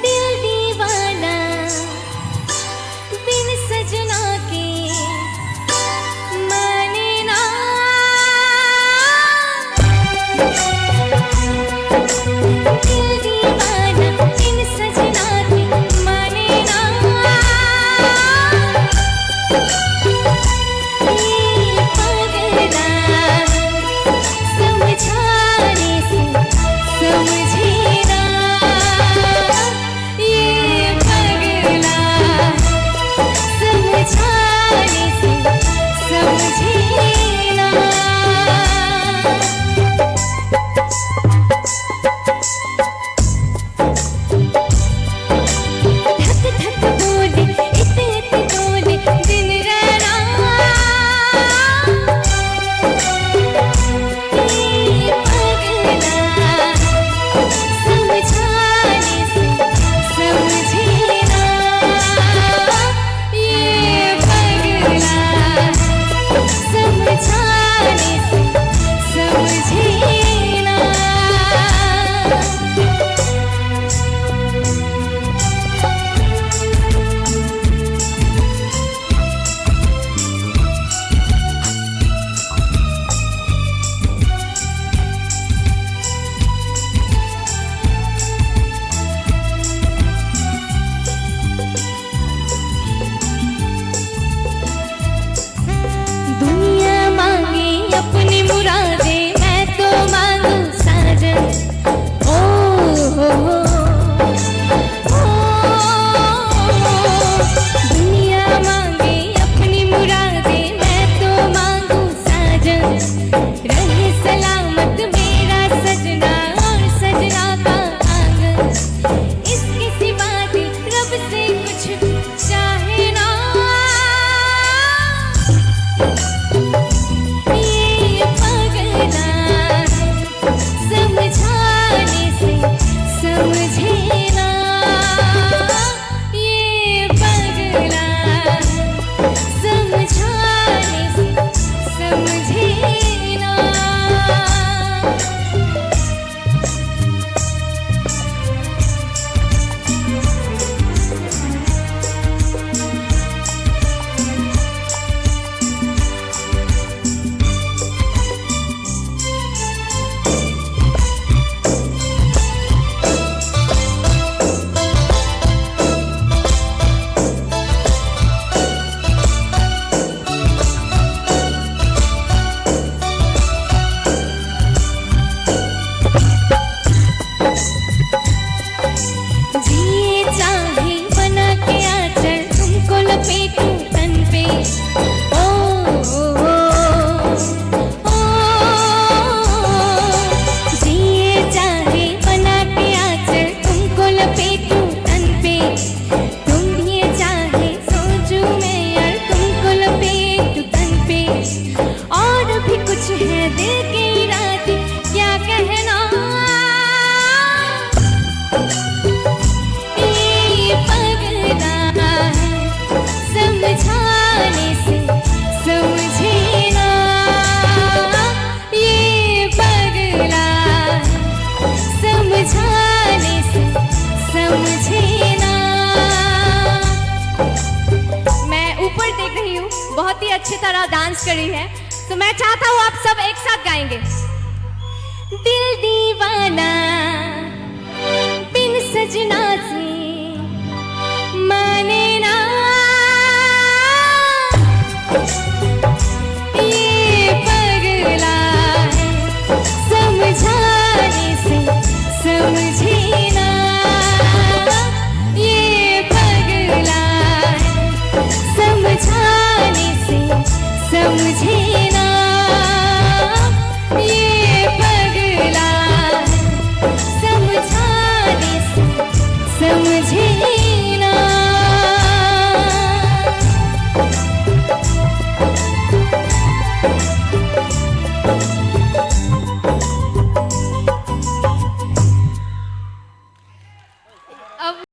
दिल दीवाना बिन सजना के माने ना। दिल दीवाना बिन सजना के माने ना। ये पगला समझाने से समझे ना। ये पगला समझाने से समझे ना। धक धक बोले इत इत डोले दिन राना। ये पगला समझाने से समझे ना। ये पगला समझाने से समझे ना। दुनिया मांगे अपनी मुरादे मैं तो मांगू साजन। ओ हो दुनिया मांगे अपनी मुरादे मैं तो मांगू साजन। रहे सलामत मेरा सजना और सजना का आंगन। इसके सिवा दिल रब से कुछ चाहे ना। ये पगला समझाने से समझे ना। ये पगला समझाने से समझे ना। जिए चाहे बना के आंचल तुमको लपेटूं तन पे। ओ जिए चाहे बना के आंचल तुमको लपेटूं तन पे। तुम ये चाहे सोचूं मैं यार तुमको लपेटूं तन पे। और भी कुछ है दिल के इरादे क्या कहना। ये पगला समझाने से समझे ना। ये पगला समझाने से समझे ना। मैं ऊपर देख रही हूँ बहुत ही अच्छी तरह डांस करी है, तो मैं चाहता हूँ आप सब एक साथ गाएंगे। दिल दीवाना बिन सजना से माने ना। ये पगला समझाने से समझे ना। ये पगला समझाने से समझे ना। ये पगला समझाने से समझे